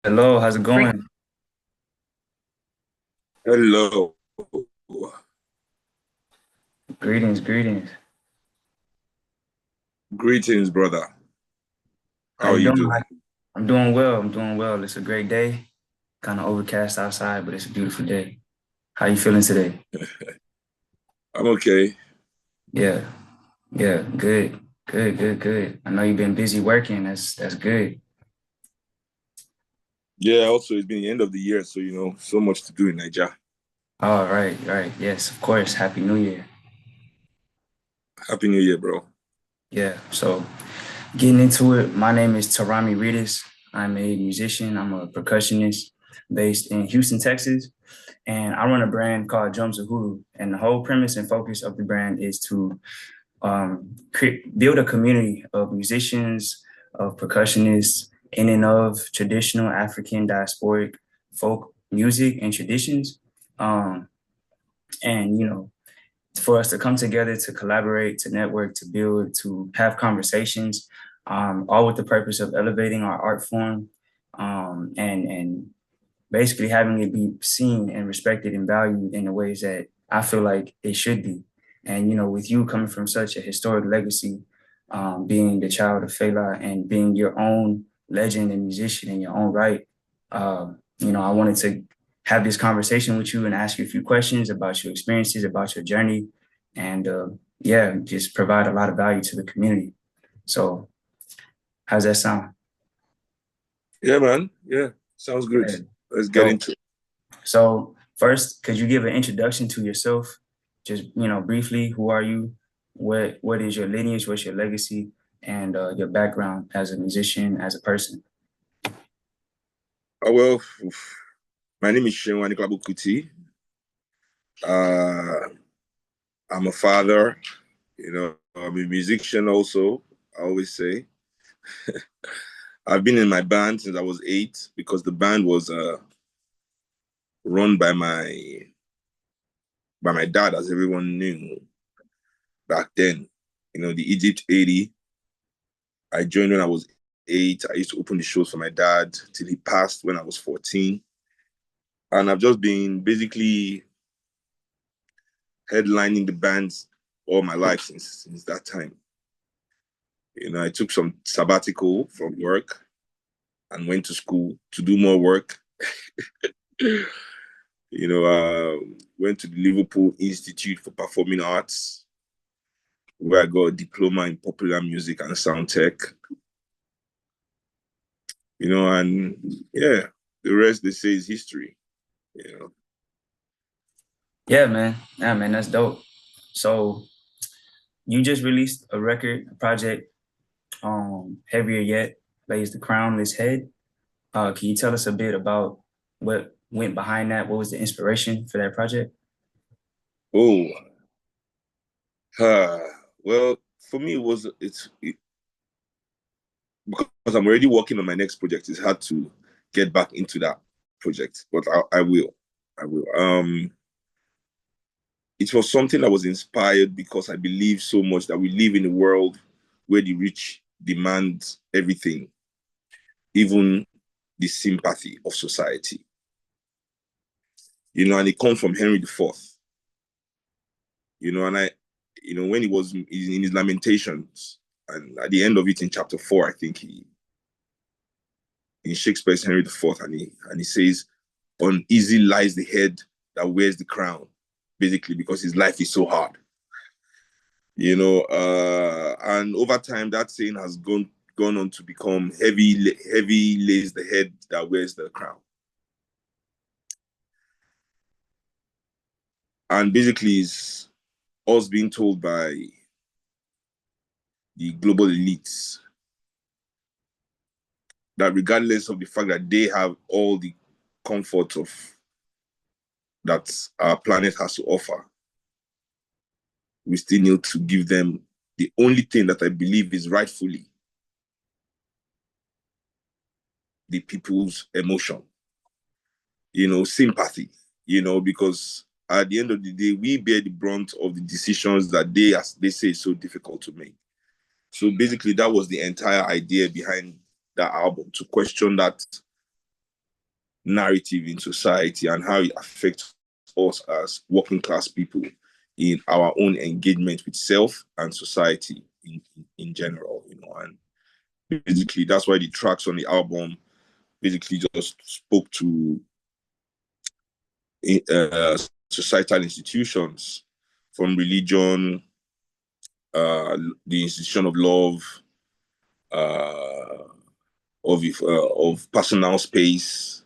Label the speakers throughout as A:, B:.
A: Hello, how's it going?
B: Hello.
A: Greetings, greetings.
B: Greetings, brother.
A: How
B: How are
A: you
B: you
A: doing?
B: doing?
A: I'm doing well. I'm doing well. It's a great day. Kind of overcast outside, but it's a beautiful day. How you feeling today?
B: I'm okay.
A: Yeah, yeah, good, good, good, good. I know you've been busy working. That's good.
B: Yeah, also it's been the end of the year, so so much to do in Nigeria.
A: All right, right. Yes, of course. Happy New Year.
B: Happy New Year, bro.
A: Yeah. So getting into it, my name is Tarami Ritas. I'm a musician. I'm a percussionist based in Houston, Texas. And I run a brand called Drumz Uhuru. And the whole premise and focus of the brand is to build a community of musicians, of percussionists, in and of traditional African diasporic folk music and traditions. Um, and, for us to come together, to collaborate, to network, to build, to have conversations, all with the purpose of elevating our art form, and basically having it be seen and respected and valued in the ways that I feel like it should be. And with you coming from such a historic legacy, being the child of Fela and being your own legend and musician in your own right, I wanted to have this conversation with you and ask you a few questions about your experiences, about your journey, and yeah, just provide a lot of value to the community. So, how's that sound?
B: Yeah, man. Yeah, sounds good.
A: Yeah.
B: Let's get
A: Dope.
B: into it.
A: So first, could you give an introduction to yourself? Just briefly, who are you? What is your lineage? What's your legacy? And your background as a musician, as a person?
B: Well, my name is Seun Kuti. Uh, I'm a father. I'm a musician also. I always say I've been in my band since I was 8 because the band was run by my dad, as everyone knew back then. The Egypt 80. I joined when I was 8. I used to open the shows for my dad till he passed when I was 14. And I've just been basically headlining the bands all my life since that time. I took some sabbatical from work and went to school to do more work. Went to the Liverpool Institute for Performing Arts, where I got a diploma in popular music and sound tech. And yeah, the rest they say is history. You know.
A: Yeah, man. Yeah, man, that's dope. So you just released a record, a project, Heavier Yet, Lays the Crown on His Head. Can you tell us a bit about what went behind that? What was the inspiration for that project?
B: Oh, uh, well, for me, because I'm already working on my next project. It's hard to get back into that project, but I will. I will. It was something that was inspired because I believe so much that we live in a world where the rich demand everything, even the sympathy of society. And it comes from Henry IV. And when he was in his Lamentations, and at the end of it in chapter 4, I think in Shakespeare's Henry IV, and he says, "Uneasy lies the head that wears the crown," basically because his life is so hard. And over time that saying has gone on to become heavy lays the head that wears the crown. And basically it's us being told by the global elites that regardless of the fact that they have all the comfort of that our planet has to offer, we still need to give them the only thing that I believe is rightfully the people's emotion, sympathy, because at the end of the day, we bear the brunt of the decisions that as they say, is so difficult to make. So basically, that was the entire idea behind that album, to question that narrative in society and how it affects us as working class people in our own engagement with self and society in general, and basically that's why the tracks on the album basically just spoke to uh, societal institutions, from religion, the institution of love, uh, of personal space.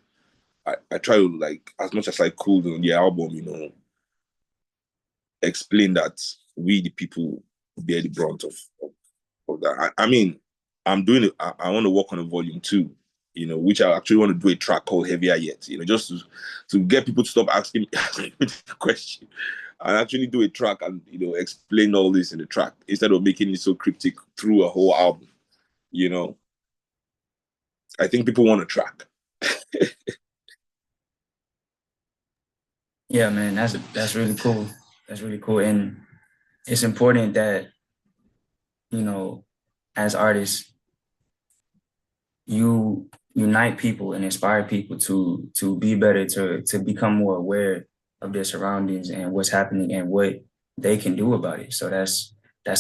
B: I try to, like, as much as I could on the album, explain that we the people bear the brunt of that. I mean, I'm doing it. I want to work on a volume 2, which I actually want to do a track called Heavier Yet, just to get people to stop asking me the question and actually do a track and, explain all this in the track instead of making it so cryptic through a whole album. I think people want a track.
A: Yeah, man, that's really cool. That's really cool. And it's important that, as artists, you unite people and inspire people to be better, to become more aware of their surroundings and what's happening and what they can do about it. So that's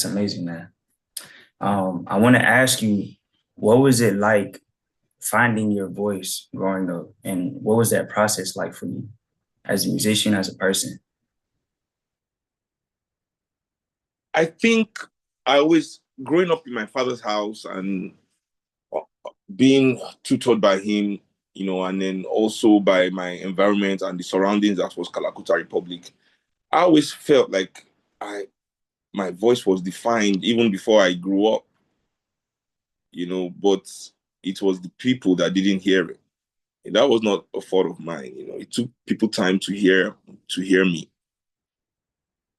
A: amazing, man. I want to ask you, what was it like finding your voice growing up, and what was that process like for you as a musician, as a person?
B: I think I always, growing up in my father's house and being tutored by him, and then also by my environment and the surroundings that was Kalakuta Republic, I always felt like my voice was defined even before I grew up, but it was the people that didn't hear it. And that was not a fault of mine. It took people time to hear me.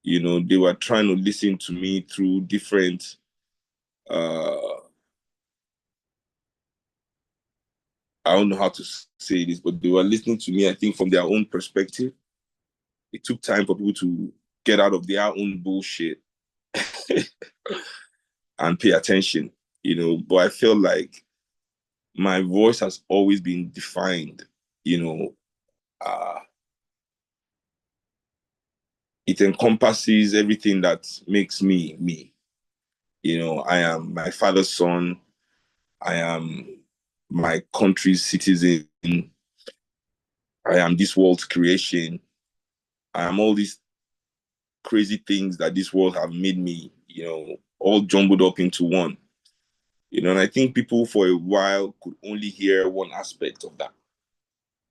B: They were trying to listen to me through different uh I don't know how to say this, but they were listening to me, I think, from their own perspective. It took time for people to get out of their own bullshit and pay attention, But I feel like my voice has always been defined, you know. Uh, it encompasses everything that makes me me. I am my father's son. I am my country's citizen. I am this world's creation. I am all these crazy things that this world have made me, all jumbled up into one. And I think people for a while could only hear one aspect of that.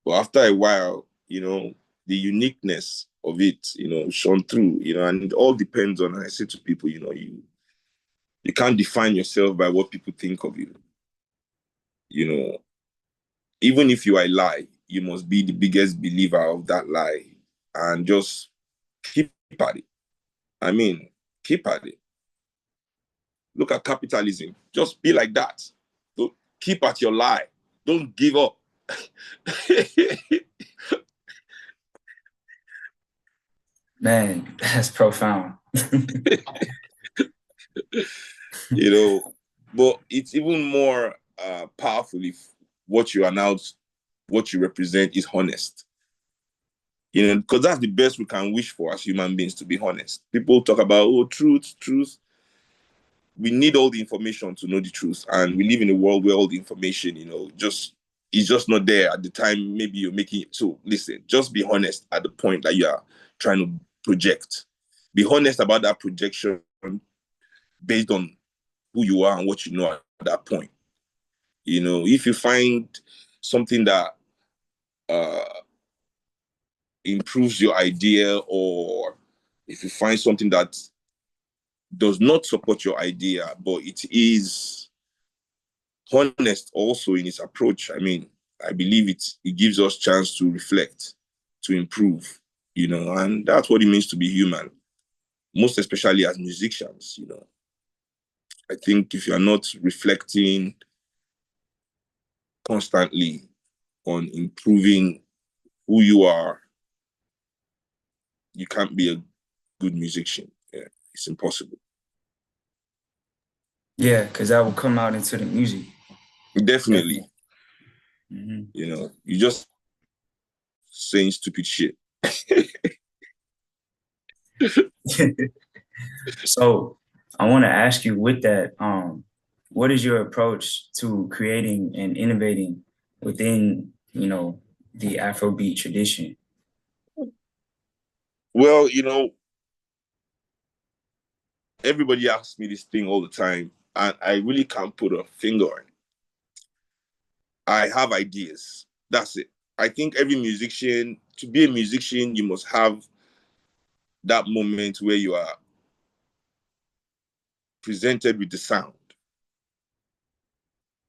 B: But after a while, the uniqueness of it, shone through, and it all depends on, I say to people, you can't define yourself by what people think of you. You know, even if you are a lie, you must be the biggest believer of that lie and just keep at it. I mean, keep at it. Look at capitalism. Just be like that. Don't keep at your lie. Don't give up.
A: Man, that's profound.
B: But it's even more powerful if what you announce, what you represent is honest. Because that's the best we can wish for as human beings, to be honest. People talk about, oh, truth. We need all the information to know the truth. And we live in a world where all the information, is just not there at the time maybe you're making it. So listen, just be honest at the point that you are trying to project. Be honest about that projection based on who you are and what you know at that point. If you find something that uh, improves your idea, or if you find something that does not support your idea, but it is honest also in its approach, I mean, I believe it gives us chance to reflect, to improve, and that's what it means to be human, most especially as musicians. I think if you're not reflecting constantly on improving who you are, you can't be a good musician. Yeah, it's impossible.
A: Yeah, because that will come out into the music.
B: Definitely.
A: Definitely. Mm-hmm.
B: You just saying stupid shit.
A: So I want to ask you with that, what is your approach to creating and innovating within, the Afrobeat tradition?
B: Well, everybody asks me this thing all the time, and I really can't put a finger on it. I have ideas. That's it. I think every musician, to be a musician, you must have that moment where you are presented with the sound.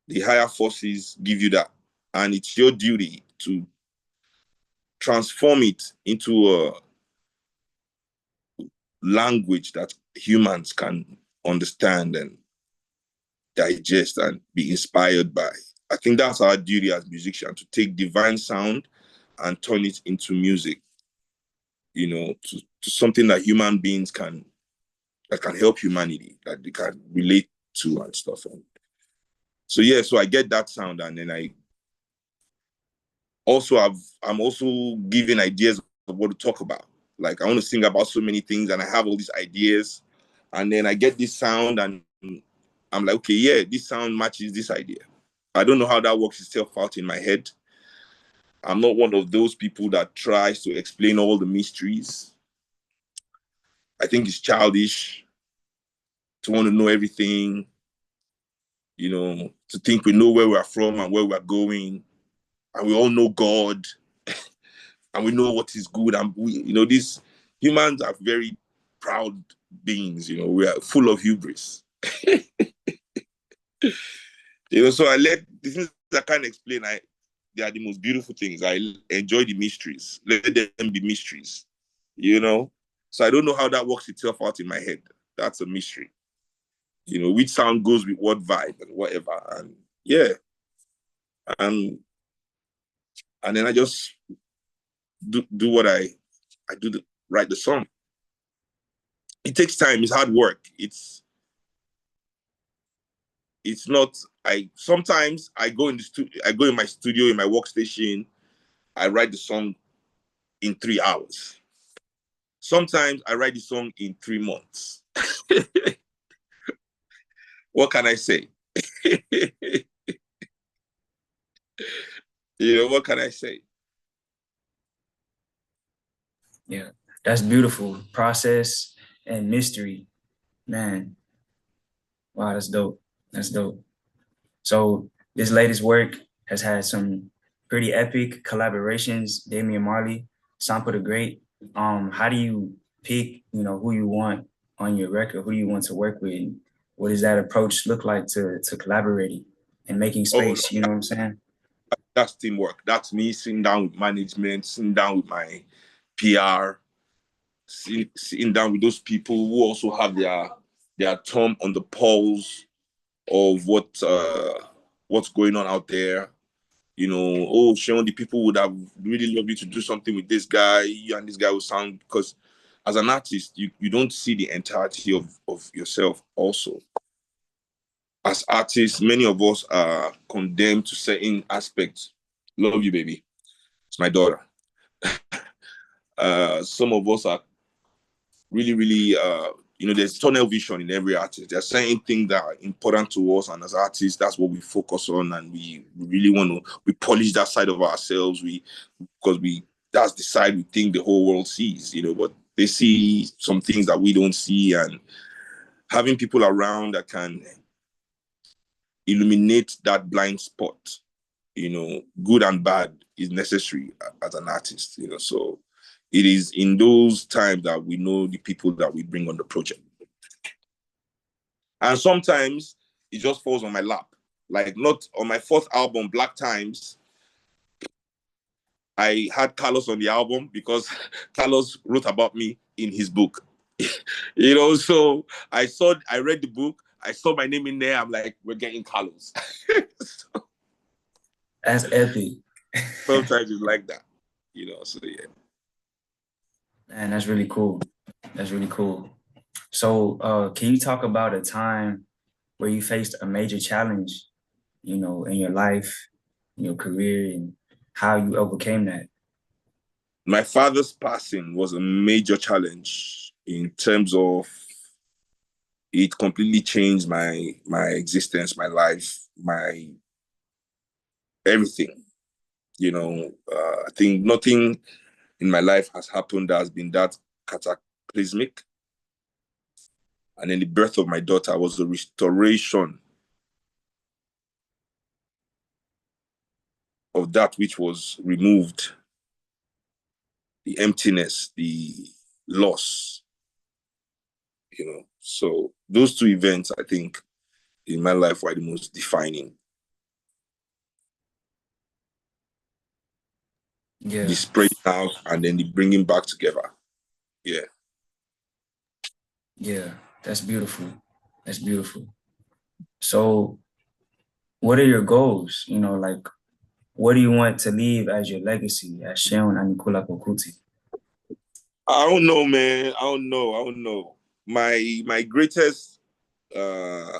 B: The higher forces give you that, and it's your duty to transform it into a language that humans can understand and digest and be inspired by. I think that's our duty as musicians, to take divine sound and turn it into music, to something that human beings that can help humanity, that they can relate to and stuff. And so yeah, so I get that sound, and then I'm also giving ideas of what to talk about. Like, I want to sing about so many things, and I have all these ideas, and then I get this sound, and I'm like, okay, yeah, this sound matches this idea. I don't know how that works itself out in my head. I'm not one of those people that tries to explain all the mysteries. I think it's childish to want to know everything, to think we know where we're from and where we're going, and we all know God, and we know what is good. And these humans are very proud beings. We are full of hubris. So I let the things I can't explain. They are the most beautiful things. I enjoy the mysteries. Let them be mysteries. So I don't know how that works itself out in my head. That's a mystery. Which sound goes with what vibe and whatever. And yeah. And then I just do what I do, write the song. It takes time. It's hard work. It's not. Sometimes I go in the studio. I go in my studio, in my workstation. I write the song in 3 hours. Sometimes I write the song in 3 months. What can I say? What can I say?
A: Yeah, that's beautiful. Process and mystery, man. Wow, that's dope. That's dope. So this latest work has had some pretty epic collaborations. Damian Marley, Sampa the Great. How do you pick, who you want on your record, who you want to work with? What does that approach look like to collaborating and making
B: Oh,
A: space? You know what I'm saying?
B: that's teamwork. That's me sitting down with management, sitting down with my PR, sitting down with those people who also have their thumb on the pulse of what's going on out there. Seun, the people would have really loved you to do something with this guy. You and this guy will sound, because as an artist, you don't see the entirety of yourself also. As artists, many of us are condemned to certain aspects. Love you, baby. It's my daughter. Some of us are really, really, there's tunnel vision in every artist. There's certain things that are important to us, and as artists, that's what we focus on, and we really we polish that side of ourselves. Because that's the side we think the whole world sees, but they see some things that we don't see, and having people around that can illuminate that blind spot, good and bad, is necessary as an artist, so it is in those times that we know the people that we bring on the project. And sometimes it just falls on my lap. Like, not on my fourth album, Black Times, I had Carlos on the album because Carlos wrote about me in his book. So I read the book, I saw my name in there, I'm like, we're getting Carlos. So
A: That's epic.
B: sometimes it's like that, so yeah.
A: Man, that's really cool. That's really cool. So, can you talk about a time where you faced a major challenge, in your life, in your career, and how you overcame that?
B: My father's passing was a major challenge in terms of it completely changed my existence, my life, my everything. I think nothing in my life has happened that has been that cataclysmic. And then the birth of my daughter was a restoration of that which was removed, the emptiness, the loss. So those two events, I think, in my life were the most defining.
A: Yeah.
B: The spreading out and then the bringing back together. Yeah.
A: Yeah. That's beautiful. That's beautiful. So what are your goals? Like what do you want to leave as your legacy as Seun Kuti?
B: I don't know, man. I don't know. My greatest uh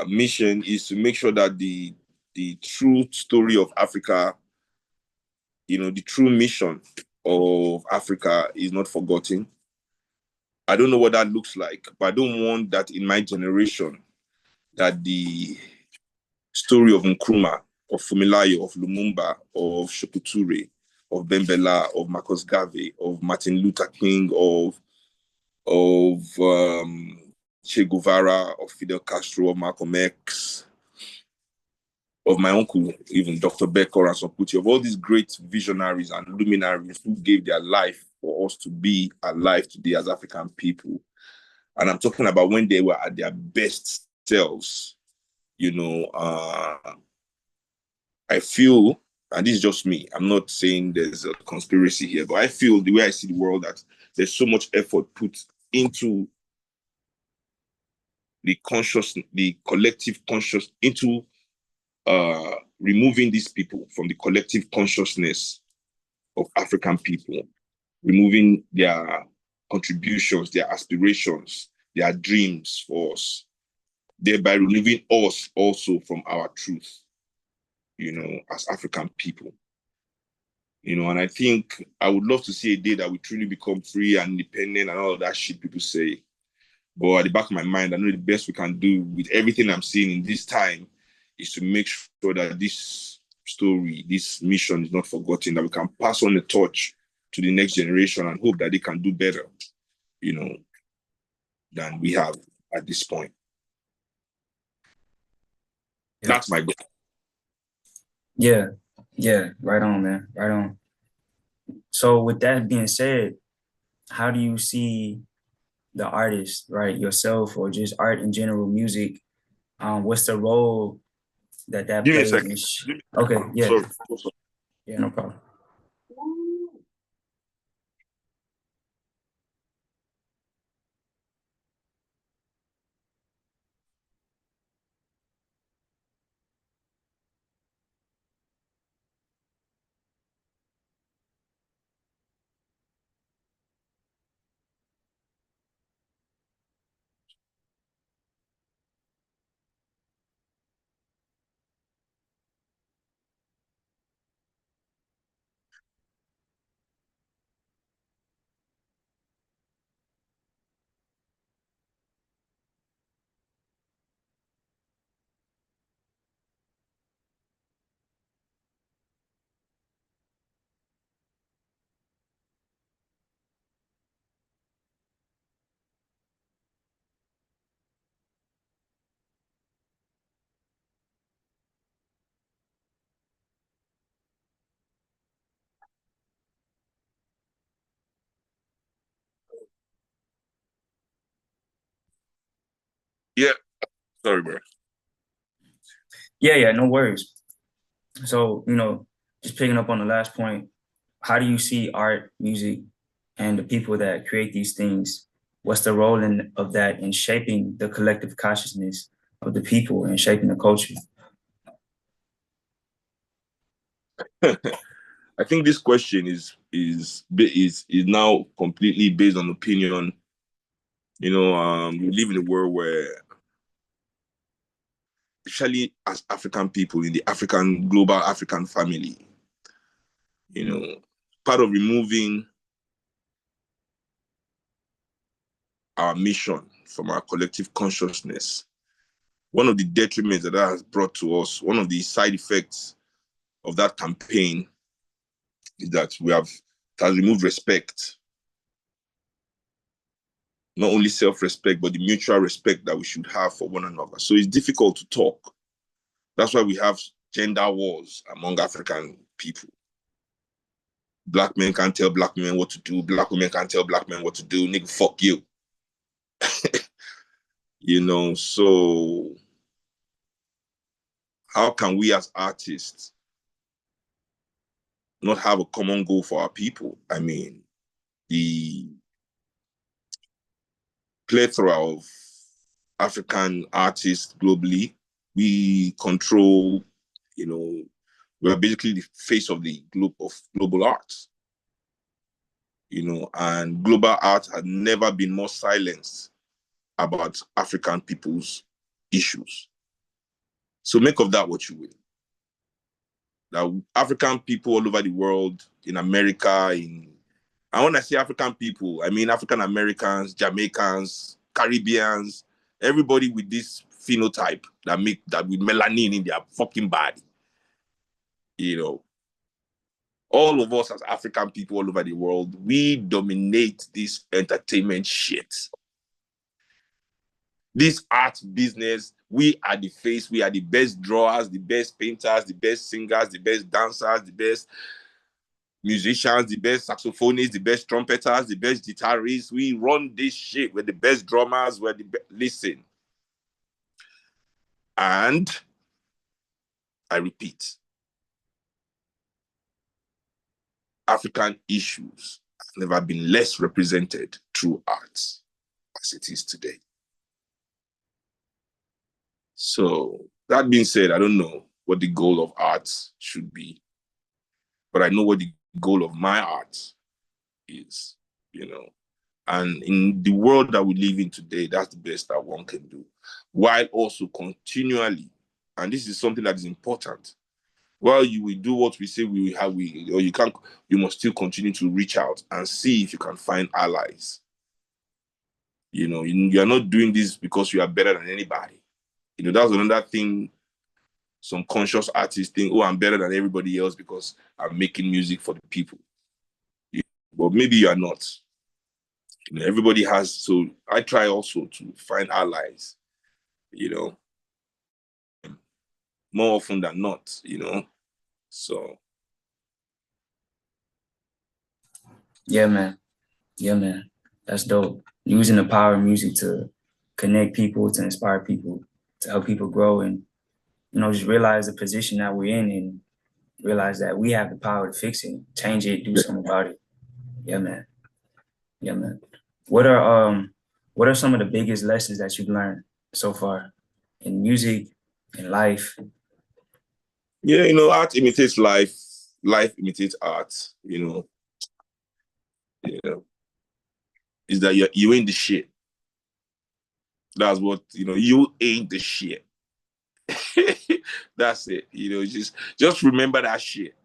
B: mission is to make sure that the true story of Africa, the true mission of Africa is not forgotten. I don't know what that looks like, but I don't want that in my generation that the story of Nkrumah, of Fumilayo, of Lumumba, of Shokuture, of Bembela, of Marcus Garvey, of Martin Luther King, of Che Guevara, of Fidel Castro, of Malcolm X, of my uncle, even Dr. Becker and Seun Kuti, of all these great visionaries and luminaries who gave their life for us to be alive today as African people. And I'm talking about when they were at their best selves. I feel, and this is just me, I'm not saying there's a conspiracy here, but I feel the way I see the world that there's so much effort put into the collective conscious, into removing these people from the collective consciousness of African people, removing their contributions, their aspirations, their dreams for us, thereby removing us also from our truth, as African people. And I think I would love to see a day that we truly become free and independent and all of that shit people say. But at the back of my mind, I know the best we can do with everything I'm seeing in this time is to make sure that this story, this mission is not forgotten, that we can pass on the torch to the next generation and hope that they can do better, than we have at this point.
A: Yeah.
B: That's my goal.
A: Yeah. Yeah. Right on, man. Right on. So with that being said, how do you see the artist, right? Yourself or just art in general, music? What's the role that
B: Give me a
A: plays
B: second.
A: in okay, yeah.
B: Sorry.
A: Yeah, no problem.
B: Yeah. Sorry, bro.
A: Yeah, no worries. So, just picking up on the last point, how do you see art, music, and the people that create these things? What's the role of that in shaping the collective consciousness of the people and shaping the culture?
B: I think this question is now completely based on opinion. We live in a world where, especially as African people in the African global African family, you know, part of removing our mission from our collective consciousness, one of the detriments that has brought to us, one of the side effects of that campaign is that it has removed respect. Not only self-respect, but the mutual respect that we should have for one another. So it's difficult to talk. That's why we have gender wars among African people. Black men can't tell black men what to do. Black women can't tell black men what to do. Nigga, fuck you. So how can we as artists not have a common goal for our people? I mean, the plethora of African artists globally, we control, we're basically the face of the global arts. And global art has never been more silenced about African people's issues. So make of that what you will. That African people all over the world, in America, and when I say African people, I mean African Americans, Jamaicans, Caribbeans, everybody with this phenotype that with melanin in their fucking body. All of us as African people all over the world, we dominate this entertainment shit. This art business, we are the face, we are the best drawers, the best painters, the best singers, the best dancers, the best musicians, the best saxophonists, the best trumpeters, the best guitarists. We run this shit. We're the best drummers. We're the best. Listen. And I repeat, African issues have never been less represented through arts as it is today. So that being said, I don't know what the goal of art should be, but I know what the goal of my art is, And in the world that we live in today, that's the best that one can do, while also continually, and this is something that is important, while you will do what we say we have, you must still continue to reach out and see if you can find allies. You are not doing this because you are better than anybody. That's another thing. Some conscious artists think, oh, I'm better than everybody else because I'm making music for the people. But maybe you are not. Everybody has, so I try also to find allies, more often than not, so.
A: Yeah, man. That's dope. Using the power of music to connect people, to inspire people, to help people grow, and, just realize the position that we're in and realize that we have the power to fix it, change it, do something about it. Yeah, man. What are some of the biggest lessons that you've learned so far in music, in life?
B: Yeah, art imitates life. Life imitates art. Is that you ain't the shit. That's what you ain't the shit. That's it. Just remember that shit.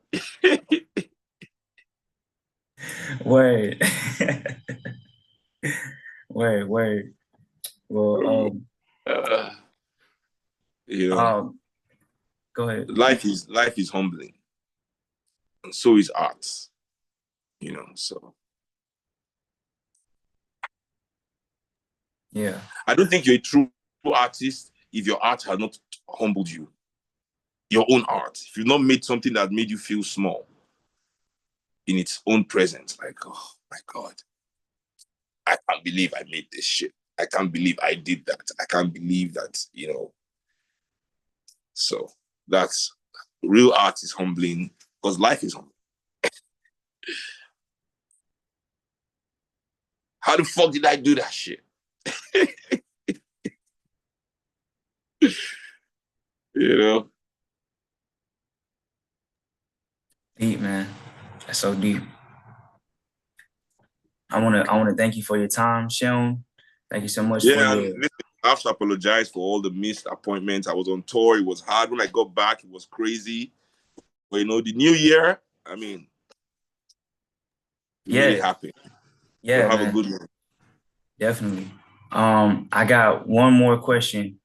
A: Word. Word. Well, go ahead.
B: Life is humbling, and so is art. So.
A: Yeah.
B: I don't think you're a true artist if your art has not humbled you. Your own art. If you've not made something that made you feel small in its own presence, like, oh my God, I can't believe I made this shit. I can't believe I did that. I can't believe that, So that's real art is humbling because life is humbling. How the fuck did I do that shit?
A: Deep, man. That's so deep. I wanna thank you for your time, Seun. Thank you so much for your.
B: Listen, I have to apologize for all the missed appointments. I was on tour. It was hard. When I got back, it was crazy. But the new year, I mean, You made it
A: Yeah,
B: happen. So
A: yeah,
B: have a
A: man,
B: good one.
A: definitely. I got one more question.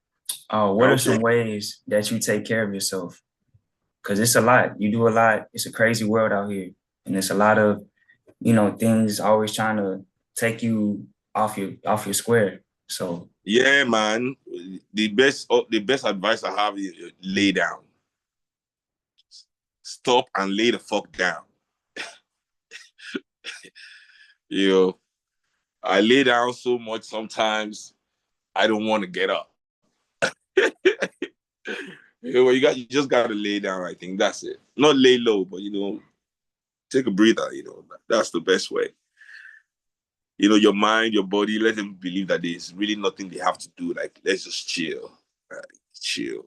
A: What are
B: Okay.
A: some ways that you take care of yourself? Because it's a lot. You do a lot. It's a crazy world out here, and it's a lot of things always trying to take you off your square. So
B: Yeah, man. The best advice I have is lay down. Stop and lay the fuck down. You know, I lay down so much sometimes I don't want to get up. You just gotta lay down. I think that's it. Not lay low, but take a breather. That's the best way. Your mind, your body, let them believe that there's really nothing they have to do. Like, let's just chill. Right? Chill.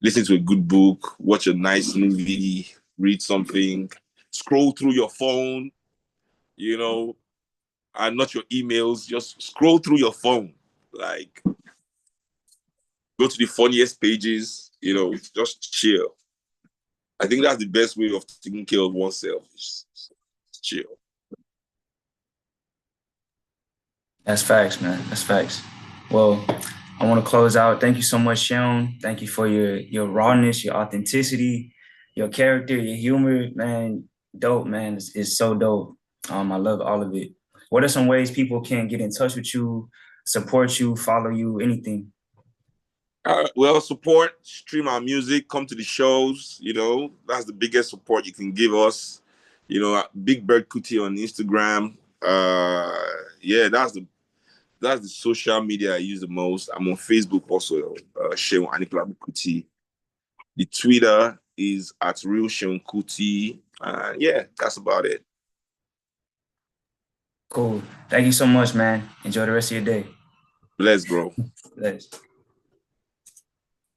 B: Listen to a good book, watch a nice movie, read something, scroll through your phone, you know, and not your emails. Just scroll through your phone. Like, go to the funniest pages, just chill. I think that's the best way of taking care of oneself. Just chill.
A: that's facts, man. That's facts. Well, I want to close out. Thank you so much, Sean. Thank you for your rawness, your authenticity, your character, your humor, man. Dope, man. It's so dope. I love all of it. What are some ways people can get in touch with you, support you, follow you, anything?
B: Well, support, stream our music, come to the shows. That's the biggest support you can give us. Big Bird Kuti on Instagram. Yeah, that's the social media I use the most. I'm on Facebook also, Seun Kuti. The Twitter is at real Seun Kuti. Yeah, that's about it.
A: Cool. Thank you so much, man. Enjoy the rest of your day.
B: Bless, bro.
A: Bless.